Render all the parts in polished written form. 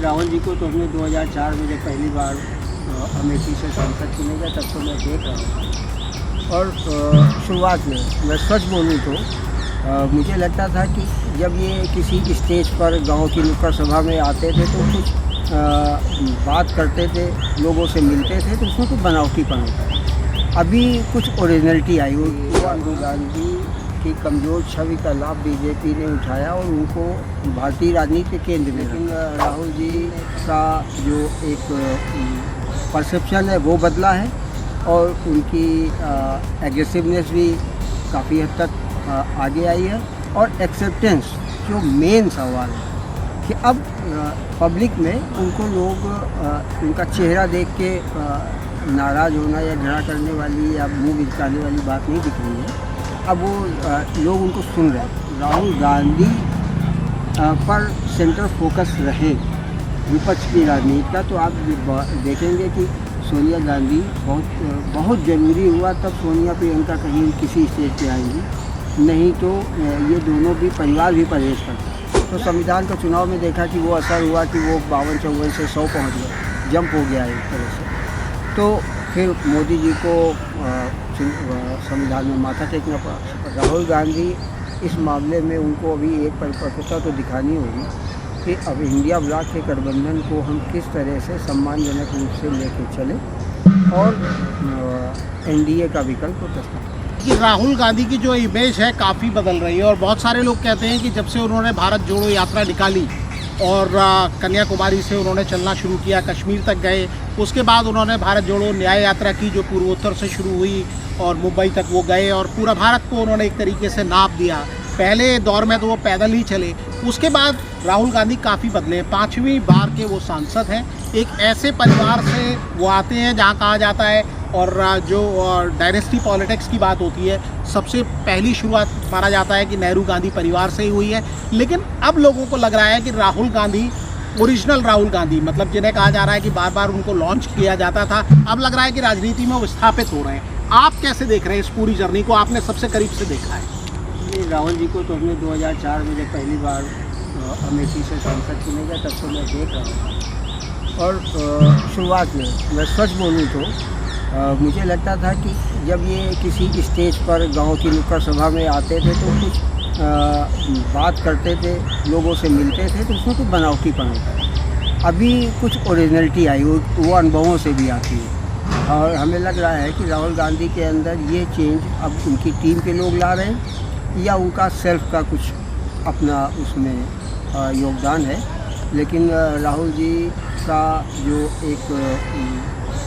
राहुल जी को तो हमने 2004 में जब पहली बार अमेठी से सांसद चुने गए तब तो मैं देख रहा हूँ। और शुरुआत में मैं सच बोलूँ तो मुझे लगता था कि जब ये किसी स्टेज पर गांव की नुक्कड़ सभा में आते थे तो कुछ बात करते थे, लोगों से मिलते थे, तो उसमें कुछ बनावटीपन होता है। अभी कुछ ओरिजिनलिटी आई। वो राहुल गांधी की कमज़ोर छवि का लाभ बीजेपी ने उठाया और उनको भारतीय राजनीति के केंद्र में, लेकिन राहुल जी का जो एक परसेप्शन है वो बदला है और उनकी एग्रेसिवनेस भी काफ़ी हद तक आगे आई है। और एक्सेप्टेंस जो मेन सवाल है कि अब पब्लिक में उनको लोग उनका चेहरा देख के नाराज़ होना या घृणा करने वाली या मुँह बिचकाने वाली बात नहीं दिख रही है। अब वो लोग उनको सुन रहे हैं। राहुल गांधी पर सेंटर फोकस रहे विपक्ष की राजनीति का, तो आप देखेंगे कि सोनिया गांधी बहुत ज़रूरी हुआ तब सोनिया प्रियंका कहीं किसी स्टेज पे आएंगी, नहीं तो ये दोनों भी परिवार भी परहेज करते। तो संविधान का चुनाव में देखा कि वो असर हुआ कि वो 52-54 से 100 पहुँच गया, जंप हो गया एक तरह से। तो फिर मोदी जी को संविधान में माथा टेकना पड़ा। राहुल गांधी इस मामले में उनको अभी एक परिपक्वता तो दिखानी होगी कि अब इंडिया ब्लॉक के गठबंधन को हम किस तरह से सम्मानजनक रूप से लेकर चलें और एनडीए का विकल्प प्रस्ताव करें। कि राहुल गांधी की जो इमेज है काफ़ी बदल रही है और बहुत सारे लोग कहते हैं कि जब से उन्होंने भारत जोड़ो यात्रा निकाली और कन्याकुमारी से उन्होंने चलना शुरू किया, कश्मीर तक गए, उसके बाद उन्होंने भारत जोड़ो न्याय यात्रा की जो पूर्वोत्तर से शुरू हुई और मुंबई तक वो गए और पूरा भारत को उन्होंने एक तरीके से नाप दिया। पहले दौर में तो वो पैदल ही चले, उसके बाद राहुल गांधी काफ़ी बदले। 5वीं बार के वो सांसद हैं। एक ऐसे परिवार से वो आते हैं जहाँ कहा जाता है और जो डायनेस्टी पॉलिटिक्स की बात होती है, सबसे पहली शुरुआत माना जाता है कि नेहरू गांधी परिवार से ही हुई है। लेकिन अब लोगों को लग रहा है कि राहुल गांधी ओरिजिनल राहुल गांधी, मतलब जिन्हें कहा जा रहा है कि बार बार उनको लॉन्च किया जाता था, अब लग रहा है कि राजनीति में वो स्थापित हो रहे हैं। आप कैसे देख रहे हैं इस पूरी जर्नी को? आपने सबसे करीब से देखा है। राहुल जी को तो हमने 2004 में जब पहली बार अमेठी से सांसद चुने गए तब तो मैं देख रहा हूँ। और शुरुआत में मैं सच बोलूँ तो मुझे लगता था कि जब ये किसी स्टेज पर गांव की नुक्कड़ सभा में आते थे तो कुछ बात करते थे, लोगों से मिलते थे, तो उसमें कुछ बनावटीपन होता है। अभी कुछ ओरिजिनलिटी आई, वो अनुभवों से भी आती है और हमें लग रहा है कि राहुल गांधी के अंदर ये चेंज अब उनकी टीम के लोग ला रहे हैं या उनका सेल्फ का कुछ अपना उसमें योगदान है। लेकिन राहुल जी का जो एक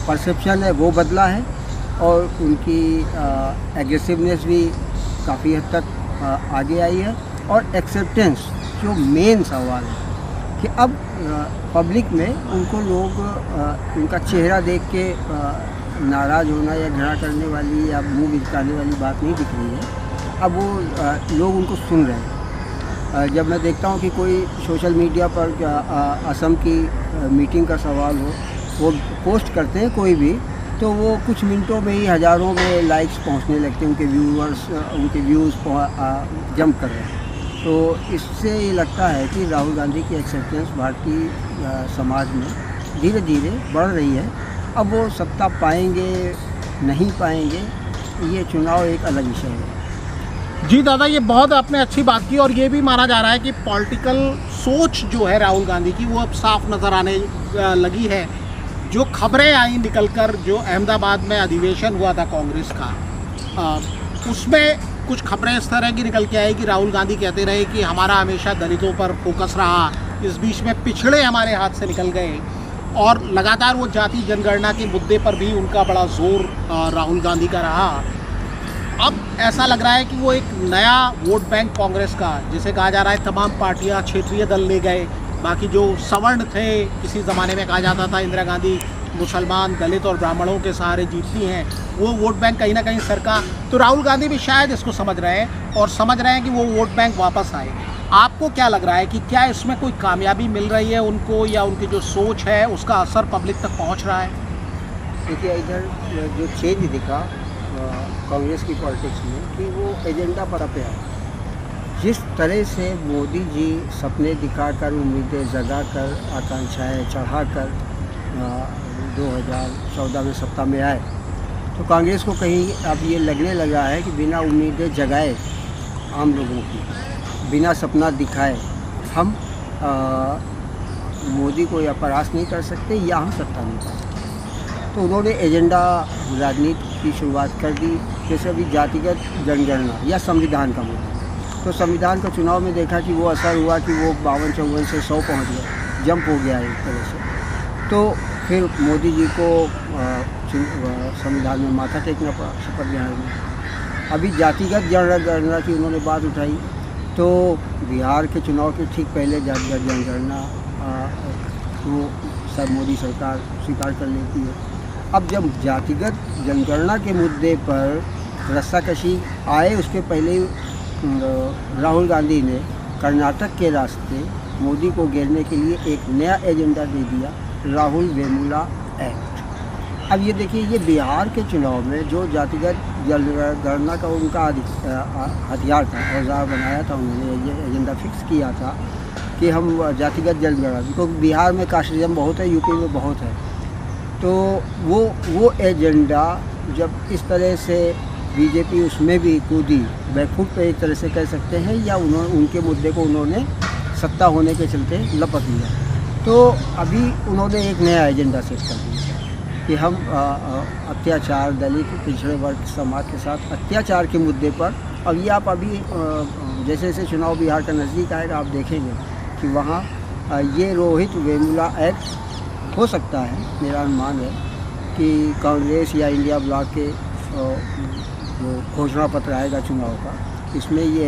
परसेप्शन है वो बदला है और उनकी एग्रेसिवनेस भी काफ़ी हद तक आगे आई है। और एक्सेप्टेंस जो मेन सवाल है कि अब पब्लिक में उनको लोग उनका चेहरा देख के नाराज़ होना या घृणा करने वाली या मुँह बिचकाने वाली बात नहीं दिख रही है। अब वो लोग उनको सुन रहे हैं। जब मैं देखता हूँ कि कोई सोशल मीडिया पर असम की मीटिंग का सवाल हो, वो पोस्ट करते हैं कोई भी, तो वो कुछ मिनटों में ही हज़ारों में लाइक्स पहुंचने लगते हैं, उनके व्यूज़ जंप कर रहे हैं। तो इससे ये लगता है कि राहुल गांधी की एक्सेप्टेंस भारतीय समाज में धीरे धीरे बढ़ रही है। अब वो सत्ता पाएंगे नहीं पाएंगे, ये चुनाव एक अलग विषय है। जी दादा, ये बहुत आपने अच्छी बात की और ये भी माना जा रहा है कि पॉलिटिकल सोच जो है राहुल गांधी की वो अब साफ नज़र आने लगी है। जो खबरें आई निकलकर, जो अहमदाबाद में अधिवेशन हुआ था कांग्रेस का, उसमें कुछ खबरें इस तरह की निकल के आई कि राहुल गांधी कहते रहे कि हमारा हमेशा दलितों पर फोकस रहा, इस बीच में पिछड़े हमारे हाथ से निकल गए और लगातार वो जाति जनगणना के मुद्दे पर भी उनका बड़ा जोर राहुल गांधी का रहा। अब ऐसा लग रहा है कि वो एक नया वोट बैंक कांग्रेस का, जिसे कहा जा रहा है तमाम पार्टियां क्षेत्रीय दल ले गए, बाकी जो सवर्ण थे, किसी ज़माने में कहा जाता था इंदिरा गांधी मुसलमान, दलित और ब्राह्मणों के सहारे जीतती हैं, वो वोट बैंक कहीं ना कहीं सरका। तो राहुल गांधी भी शायद इसको समझ रहे हैं और समझ रहे हैं कि वो वोट बैंक वापस आए। आपको क्या लग रहा है कि क्या इसमें कोई कामयाबी मिल रही है उनको, या उनकी जो सोच है उसका असर पब्लिक तक पहुँच रहा है? देखिए, इधर जो चेंज दिखा कांग्रेस की पॉलिटिक्स में कि वो एजेंडा पर पे है। जिस तरह से मोदी जी सपने दिखाकर, उम्मीदें जगाकर, आकांक्षाएं चढ़ाकर 2014 में सत्ता में आए, तो कांग्रेस को कहीं अब ये लगने लगा है कि बिना उम्मीदें जगाए आम लोगों की, बिना सपना दिखाए हम मोदी को या परास्त नहीं कर सकते या हम सत्ता नहीं पा सकते। तो उन्होंने एजेंडा राजनीति की शुरुआत कर दी, जैसे अभी जातिगत जनगणना या संविधान का मुद्दा। तो संविधान का चुनाव में देखा कि वो असर हुआ कि वो 52-54 से 100 पहुँच गया, जंप हो गया एक तरह से। तो फिर मोदी जी को संविधान में माथा टेकना पड़ा शपथ ग्रहण में। अभी जातिगत जनगणना की उन्होंने बात उठाई, तो बिहार के चुनाव के ठीक पहले जातिगत जनगणना वो सब मोदी सरकार स्वीकार कर लेती है। अब जब जातिगत जनगणना के मुद्दे पर रस्साकशी आए, उसके पहले ही राहुल गांधी ने कर्नाटक के रास्ते मोदी को घेरने के लिए एक नया एजेंडा दे दिया, राहुल वेमुला एक्ट। अब ये देखिए, ये बिहार के चुनाव में जो जातिगत जनगणना का उनका हथियार था, औजार बनाया था उन्होंने, ये एजेंडा फिक्स किया था कि हम जातिगत जनगणना, क्योंकि बिहार में कास्टिज्म बहुत है, यूपी में बहुत है, तो वो एजेंडा जब इस तरह से बीजेपी उसमें भी कूदी, बैकफुट पे एक तरह से कह सकते हैं, या उनके मुद्दे को उन्होंने सत्ता होने के चलते लपक लिया, तो अभी उन्होंने एक नया एजेंडा सेट कर दिया कि हम अत्याचार, दलित पिछड़े वर्ग समाज के साथ अत्याचार के मुद्दे पर, और ये आप अभी जैसे जैसे चुनाव बिहार का नज़दीक आएगा आप देखेंगे कि वहाँ ये रोहित वेमुला एक्ट हो सकता है। मेरा अनुमान है कि कांग्रेस या इंडिया ब्लॉक के जो घोषणा पत्र आएगा चुनाव का, इसमें ये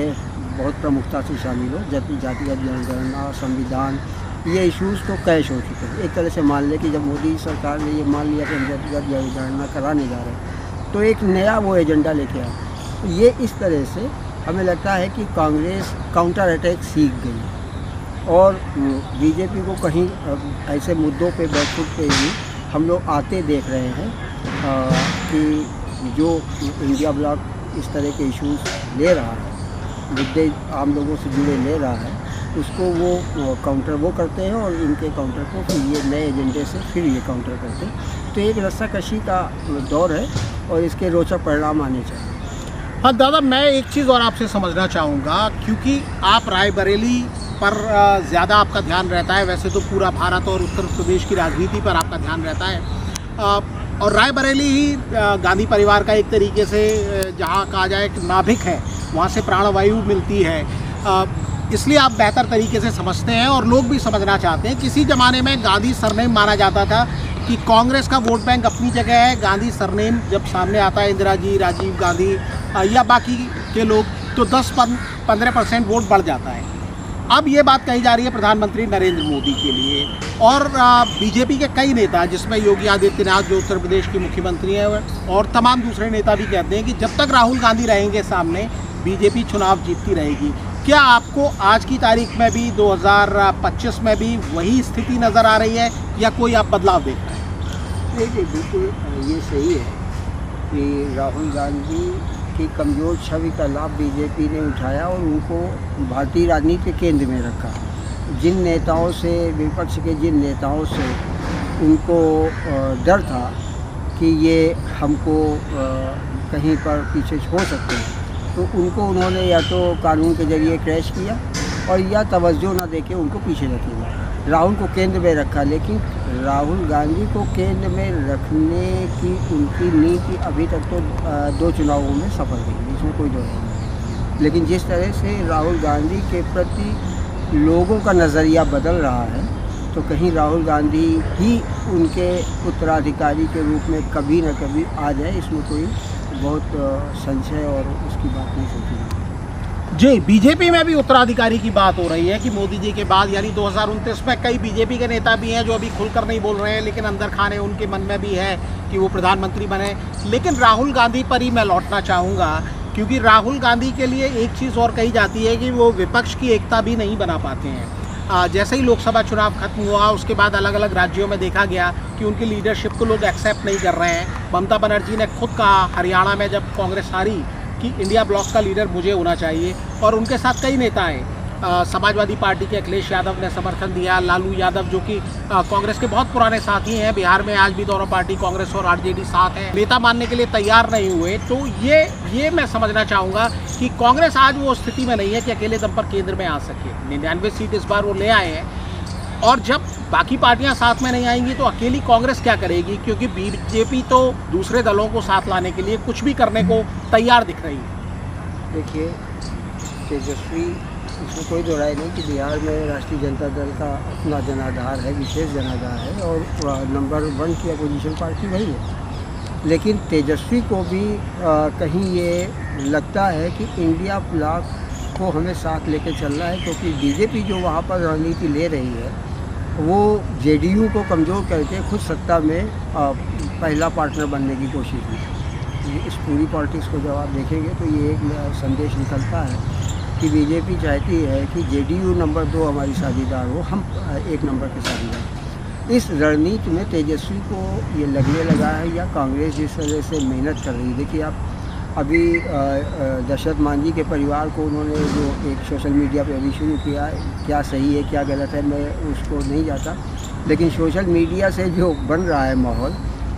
बहुत प्रमुखता से शामिल हो। जातिगत जनगणना, संविधान, ये इश्यूज़ तो कैश हो चुके हैं। एक तरह से मान लें कि जब मोदी सरकार ने ये मान लिया कि हम जातिगत जनगणना कराने जा रहे हैं, तो एक नया वो एजेंडा लेके आए। ये इस तरह से हमें लगता है कि कांग्रेस काउंटर अटैक सीख गई, और बीजेपी को कहीं ऐसे मुद्दों पे बैकफुट पे ही हम लोग आते देख रहे हैं कि जो इंडिया ब्लॉक इस तरह के इश्यूज ले रहा है, मुद्दे आम लोगों से जुड़े ले रहा है, उसको वो काउंटर वो करते हैं, और इनके काउंटर को फिर ये नए एजेंडे से फिर ये काउंटर करते हैं। तो एक रस्साकशी का दौर है और इसके रोचक परिणाम आने चाहिए। हाँ दादा, मैं एक चीज़ और आपसे समझना चाहूँगा, क्योंकि आप रायबरेली पर ज़्यादा आपका ध्यान रहता है, वैसे तो पूरा भारत और उत्तर प्रदेश की राजनीति पर आपका ध्यान रहता है, और रायबरेली ही गांधी परिवार का एक तरीके से जहाँ कहा जाए कि नाभिक है, वहाँ से प्राणवायु मिलती है, इसलिए आप बेहतर तरीके से समझते हैं और लोग भी समझना चाहते हैं। किसी ज़माने में गांधी सरनेम माना जाता था कि कांग्रेस का वोट बैंक अपनी जगह है, गांधी सरनेम जब सामने आता है, इंदिरा जी, राजीव गांधी या बाकी के लोग, तो 10-15% वोट बढ़ जाता है। अब ये बात कही जा रही है प्रधानमंत्री नरेंद्र मोदी के लिए, और बीजेपी के कई नेता, जिसमें योगी आदित्यनाथ जो उत्तर प्रदेश के मुख्यमंत्री हैं, और तमाम दूसरे नेता भी कहते हैं कि जब तक राहुल गांधी रहेंगे सामने, बीजेपी चुनाव जीतती रहेगी। क्या आपको आज की तारीख में भी 2025 में भी वही स्थिति नज़र आ रही है, या कोई आप बदलाव देख रहे हैं? नहीं, बिल्कुल ये सही है कि राहुल गांधी की कमज़ोर छवि का लाभ बीजेपी ने उठाया और उनको भारतीय राजनीति के केंद्र में रखा। जिन नेताओं से, विपक्ष के जिन नेताओं से उनको डर था कि ये हमको कहीं पर पीछे छोड़ सकते हैं, तो उनको उन्होंने या तो कानून के जरिए क्रैश किया, और या तवज्जो ना देके उनको पीछे रखेगा। राहुल को केंद्र में रखा, लेकिन राहुल गांधी को केंद्र में रखने की उनकी नीति अभी तक तो 2 चुनावों में सफल रही, इसमें कोई दो नहीं। लेकिन जिस तरह से राहुल गांधी के प्रति लोगों का नज़रिया बदल रहा है, तो कहीं राहुल गांधी ही उनके उत्तराधिकारी के रूप में कभी न कभी आ जाए, इसमें कोई बहुत संशय और उसकी बात नहीं सोची। जी, बीजेपी में भी उत्तराधिकारी की बात हो रही है कि मोदी जी के बाद, यानी 2029 में कई बीजेपी के नेता भी हैं जो अभी खुलकर नहीं बोल रहे हैं, लेकिन अंदर खाने उनके मन में भी है कि वो प्रधानमंत्री बने। लेकिन राहुल गांधी पर ही मैं लौटना चाहूँगा, क्योंकि राहुल गांधी के लिए एक चीज़ और कही जाती है कि वो विपक्ष की एकता भी नहीं बना पाते हैं। जैसे ही लोकसभा चुनाव खत्म हुआ, उसके बाद अलग अलग राज्यों में देखा गया कि उनकी लीडरशिप को लोग एक्सेप्ट नहीं कर रहे हैं। ममता बनर्जी ने खुद कहा, हरियाणा में जब कांग्रेस हारी कि इंडिया ब्लॉक का लीडर मुझे होना चाहिए, और उनके साथ कई नेता हैं। समाजवादी पार्टी के अखिलेश यादव ने समर्थन दिया, लालू यादव जो कि कांग्रेस के बहुत पुराने साथी हैं, बिहार में आज भी दोनों पार्टी कांग्रेस और आरजेडी साथ हैं, नेता मानने के लिए तैयार नहीं हुए। तो ये मैं समझना चाहूँगा कि कांग्रेस आज वो स्थिति में नहीं है कि अकेले दम पर केंद्र में आ सके। 99 सीट इस बार वो ले आए हैं, और जब बाकी पार्टियां साथ में नहीं आएंगी तो अकेली कांग्रेस क्या करेगी, क्योंकि बीजेपी तो दूसरे दलों को साथ लाने के लिए कुछ भी करने को तैयार दिख रही है। देखिए, तेजस्वी, इसमें कोई दो राय नहीं कि बिहार में राष्ट्रीय जनता दल का अपना जनाधार है, विशेष जनाधार है, और नंबर 1 की अपोजिशन पार्टी वही है। लेकिन तेजस्वी को भी कहीं ये लगता है कि इंडिया ब्लॉक को हमें साथ लेके चलना है, क्योंकि बीजेपी जो वहाँ पर रणनीति ले रही है वो जेडीयू को कमज़ोर करके खुद सत्ता में पहला पार्टनर बनने की कोशिश की। इस पूरी पॉलिटिक्स को जब आप देखेंगे तो ये एक संदेश निकलता है कि बीजेपी चाहती है कि जेडीयू नंबर 2 हमारी साझेदार हो, हम 1 नंबर के साझेदार। इस रणनीति में तेजस्वी को ये लगने लगा है, या कांग्रेस जिस तरह से मेहनत कर रही है। देखिए, आप अभी दशरथ मांझी के परिवार को उन्होंने जो एक सोशल मीडिया पे अभी शुरू किया है, क्या सही है क्या गलत है मैं उसको नहीं जाता, लेकिन सोशल मीडिया से जो बन रहा है माहौल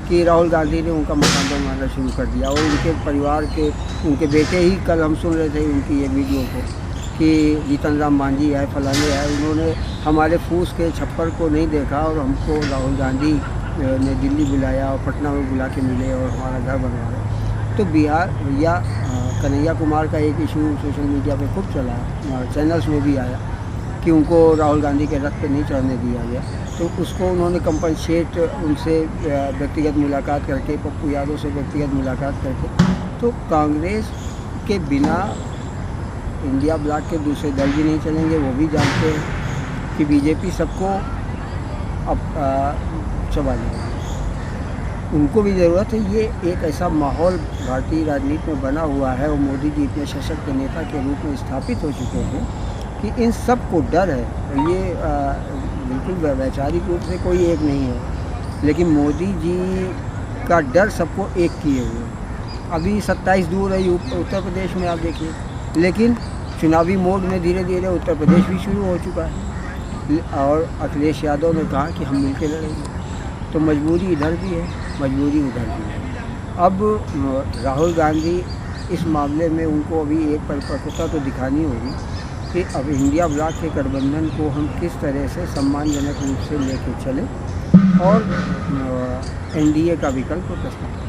कि राहुल गांधी ने उनका मकान बनवाना शुरू कर दिया, और उनके परिवार के उनके बेटे ही, कल हम सुन रहे थे उनकी एक वीडियो को कि जीतन राम मांझी है, फलाने है, उन्होंने हमारे फूस के छप्पर को नहीं देखा और हमको राहुल गांधी ने दिल्ली बुलाया और पटना में बुला के मिले और हमारा घर बनवाया। तो बिहार या कन्हैया कुमार का एक इशू सोशल मीडिया पे खूब चला, चैनल्स में भी आया कि उनको राहुल गांधी के रथ पे नहीं चढ़ने दिया गया, तो उसको उन्होंने कंपनसेट उनसे व्यक्तिगत मुलाकात करके, पप्पू यादव से व्यक्तिगत मुलाकात करके। तो कांग्रेस के बिना इंडिया ब्लॉक के दूसरे दल भी नहीं चलेंगे, वो भी जानते हैं कि बीजेपी सबको अब चबा लेगी, उनको भी ज़रूरत है। ये एक ऐसा माहौल भारतीय राजनीति में बना हुआ है और मोदी जी इतने सशक्त नेता के रूप में स्थापित हो चुके हैं कि इन सब को डर है। ये बिल्कुल वैचारिक रूप से कोई एक नहीं है, लेकिन मोदी जी का डर सबको एक किए हुए। अभी 27 दूर है उत्तर प्रदेश में, आप देखिए, लेकिन चुनावी मोड में धीरे धीरे उत्तर प्रदेश भी शुरू हो चुका है, और अखिलेश यादव ने कहा कि हम मिलकर लड़ेंगे। तो मजबूरी इधर भी है, मजबूरी उधर भी है। अब राहुल गांधी इस मामले में उनको अभी एक परिपक्वता तो दिखानी होगी कि अब इंडिया ब्लॉक के गठबंधन को हम किस तरह से सम्मानजनक रूप से लेकर चलें और एनडीए का विकल्प प्रस्तुत करें।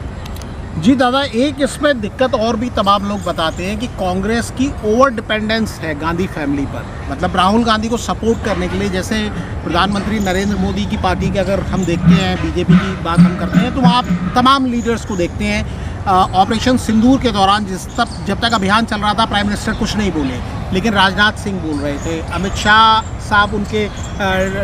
जी दादा, एक इसमें दिक्कत और भी तमाम लोग बताते हैं कि कांग्रेस की ओवर डिपेंडेंस है गांधी फैमिली पर, मतलब राहुल गांधी को सपोर्ट करने के लिए। जैसे प्रधानमंत्री नरेंद्र मोदी की पार्टी के अगर हम देखते हैं, बीजेपी की बात हम करते हैं, तो वहाँ तमाम लीडर्स को देखते हैं। ऑपरेशन सिंदूर के दौरान जब तक अभियान चल रहा था, प्राइम मिनिस्टर कुछ नहीं बोले, लेकिन राजनाथ सिंह बोल रहे थे, अमित शाह साहब उनके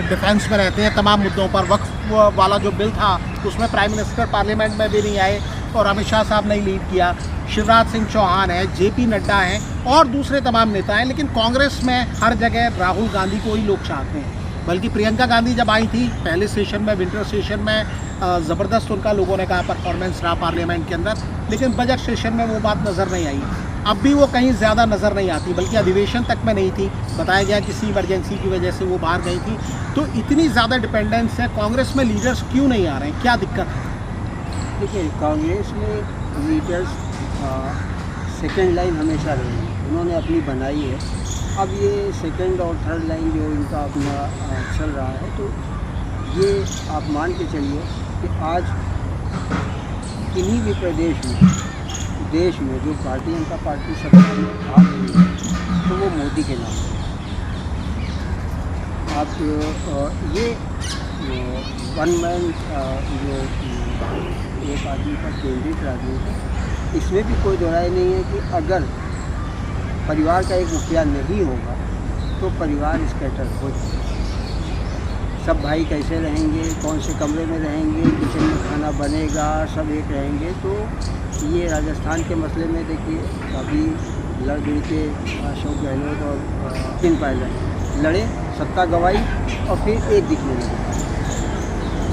डिफेंस में रहते हैं तमाम मुद्दों पर। वक्फ वाला जो बिल था उसमें प्राइम मिनिस्टर पार्लियामेंट में भी नहीं आए और अमित शाह साहब ने लीड किया। शिवराज सिंह चौहान है, जेपी नड्डा हैं और दूसरे तमाम नेता हैं, लेकिन कांग्रेस में हर जगह राहुल गांधी को ही लोग चाहते हैं। बल्कि प्रियंका गांधी जब आई थी पहले सेशन में, विंटर सेशन में, ज़बरदस्त उनका लोगों ने कहा परफॉर्मेंस रहा पार्लियामेंट के अंदर, लेकिन बजट सेशन में वो बात नज़र नहीं आई। अब भी वो कहीं ज़्यादा नज़र नहीं आती, बल्कि अधिवेशन तक में नहीं थी, बताया गया किसी इमरजेंसी की वजह से वो बाहर गई थी। तो इतनी ज़्यादा डिपेंडेंस है, कांग्रेस में लीडर्स क्यों नहीं आ रहे हैं, क्या दिक्कत है? देखिए, कांग्रेस में लीडर्स सेकंड लाइन हमेशा रही, उन्होंने अपनी बनाई है। अब ये सेकंड और थर्ड लाइन जो इनका अपना चल रहा है, तो ये आप मान के चलिए कि आज किन्हीं भी देश में जो भारतीय जनता पार्टी सत्ता में आ रही है, तो वो मोदी के नाम है। आप ये वन मैन जो एक आदमी पर केंद्रित राजनीति है, इसमें भी कोई दोहराई नहीं है कि अगर परिवार का एक मुखिया नहीं होगा तो परिवार स्कैटर हो जाएगा। सब भाई कैसे रहेंगे, कौन से कमरे में रहेंगे, किचन में खाना बनेगा, सब एक रहेंगे। तो ये राजस्थान के मसले में देखिए, अभी लड़ भिड़ के अशोक गहलोत और दिन पहले लड़े, सत्ता गंवाई और फिर एक दिखने लगे।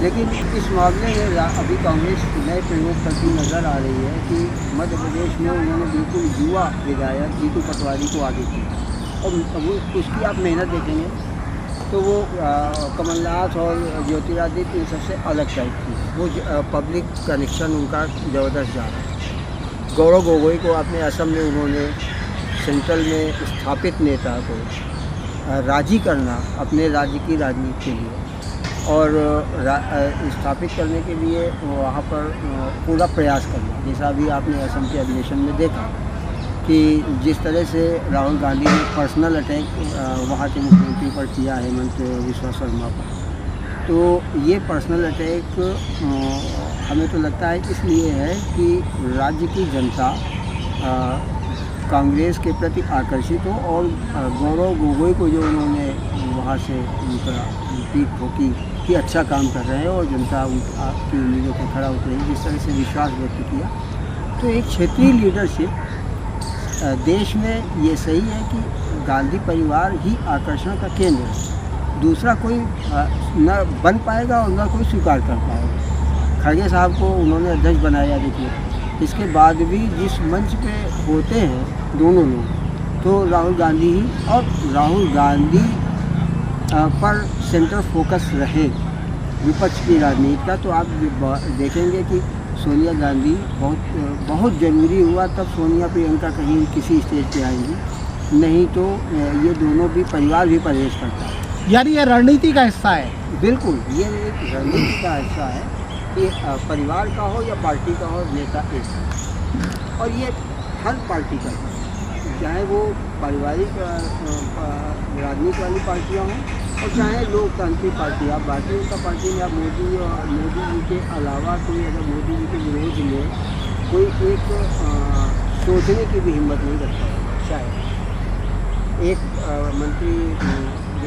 लेकिन इस मामले में अभी कांग्रेस नए प्रयोग करती नज़र आ रही है कि मध्य प्रदेश में उन्होंने बिल्कुल युवा विधायक जीतू पटवारी को आगे किया, और वो उसकी आप मेहनत देखेंगे तो वो कमलनाथ और ज्योतिरादित्य इन सबसे अलग टाइप की, वो पब्लिक कनेक्शन उनका ज़बरदस्त जा रहा है। गौरव गोगोई को आपने असम में उन्होंने सेंट्रल में स्थापित नेता को राजी करना अपने राज्य की राजनीति के लिए और स्थापित करने के लिए वहाँ पर पूरा प्रयास करना, जैसा अभी आपने असम के अधिवेशन में देखा कि जिस तरह से राहुल गांधी ने पर्सनल अटैक वहाँ के मुख्यमंत्री पर किया, हेमंत बिस्वा शर्मा पर, तो ये पर्सनल अटैक हमें तो लगता है इसलिए है कि राज्य की जनता कांग्रेस के प्रति आकर्षित हो, और गौरव गोगोई को जो उन्होंने वहाँ से उनका पीठ ठोकी कि अच्छा काम कर रहे हैं और जनता उनकी उम्मीदों पर खड़ा उतरी, जिस तरह से विश्वास व्यक्त किया, तो एक क्षेत्रीय लीडरशिप देश में ये सही है कि गांधी परिवार ही आकर्षण का केंद्र है, दूसरा कोई न बन पाएगा और न कोई स्वीकार कर पाएगा। खड़गे साहब को उन्होंने अध्यक्ष बनाया, देखिए इसके बाद भी जिस मंच पे होते हैं दोनों लोग, तो राहुल गांधी ही, और राहुल गांधी पर सेंटर फोकस रहे विपक्ष की राजनीति का, तो आप देखेंगे कि सोनिया गांधी बहुत ज़रूरी हुआ तब सोनिया प्रियंका कहीं किसी स्टेज पे आएंगी, नहीं तो ये दोनों भी परिवार भी परहेज करता है। यानी ये रणनीति का हिस्सा है। बिल्कुल, ये एक रणनीति का हिस्सा है कि परिवार का हो या पार्टी का हो, नेता एक, और ये हर पार्टी का, चाहे वो पारिवारिक राजनीति वाली पार्टियाँ हों और चाहे लोकतांत्रिक पार्टी। आप भारतीय जनता पार्टी में आप मोदी जी के अलावा कोई अगर मोदी जी के विरोध में कोई एक सोचने की भी हिम्मत नहीं करता, शायद एक मंत्री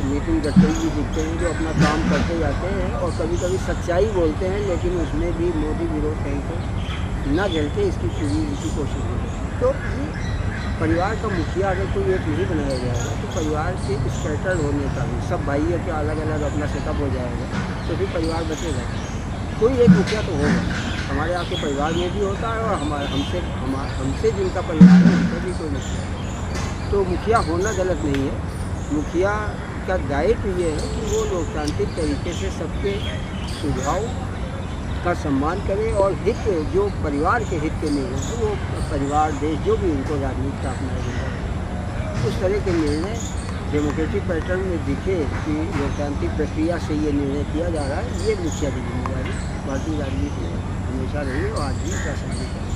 नितिन गडकरी जी दिखते हैं जो अपना काम करते जाते हैं और कभी कभी सच्चाई बोलते हैं, लेकिन उसमें भी मोदी विरोध कहीं तो ना झलके इसकी पूरी इनकी कोशिश होगी। तो ये परिवार का मुखिया अगर कोई एक नहीं बनाया जाएगा तो परिवार के स्कैटर्ड होने का भी, सब भाइयों के अलग अलग अपना सेटअप हो जाएगा, तो फिर परिवार बचेगा। कोई एक मुखिया तो होगा, हमारे आपके परिवार में भी होता है और हमसे जिनका परिवार है उनका भी कोई मुखिया है। तो मुखिया होना गलत नहीं है, मुखिया का दायित्व ये है कि वो लोकतांत्रिक तरीके से सबके सुझाव का सम्मान करे और हित जो परिवार के हित के निर्णय है, वो परिवार देश जो भी उनको राजनीति का अपना एजेंडा, उस तरह के निर्णय डेमोक्रेटिक पैटर्न में दिखे कि लोकतांत्रिक प्रक्रिया से ये निर्णय किया जा रहा है। ये मुखिया की जिम्मेदारी भारतीय राजनीति में हमेशा रही और आज भी प्रासंगिक है।